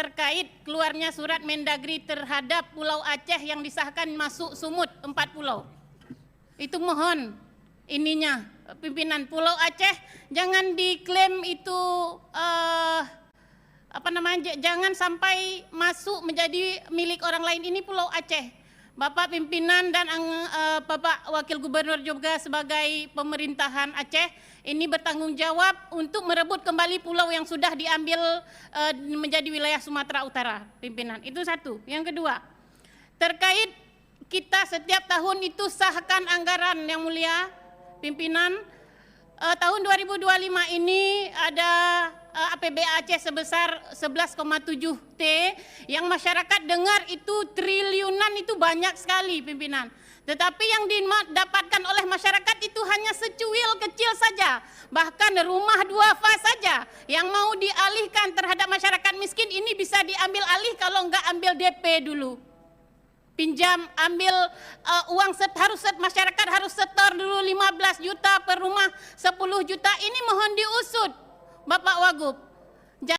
terkait keluarnya surat Mendagri terhadap Pulau Aceh yang disahkan masuk sumut 4 pulau. Itu mohon ininya pimpinan Pulau Aceh jangan diklaim itu jangan sampai masuk menjadi milik orang lain. Ini Pulau Aceh. Bapak pimpinan dan Bapak Wakil Gubernur juga sebagai pemerintahan Aceh ini bertanggung jawab untuk merebut kembali pulau yang sudah diambil menjadi wilayah Sumatera Utara, pimpinan. Itu satu. Yang kedua, terkait kita setiap tahun itu sahkan anggaran yang mulia, pimpinan. Tahun 2025 ini ada APBA Aceh sebesar 11,7 T yang masyarakat dengar itu triliunan, itu banyak sekali, pimpinan. Tetapi yang didapatkan oleh masyarakat itu hanya secuil kecil saja, bahkan rumah 2 fas saja yang mau dialihkan terhadap masyarakat miskin ini bisa diambil alih kalau enggak ambil DP dulu. Pinjam, ambil uang masyarakat harus setor dulu 15 juta per rumah, 10 juta. Ini mohon diusut Bapak Wagub.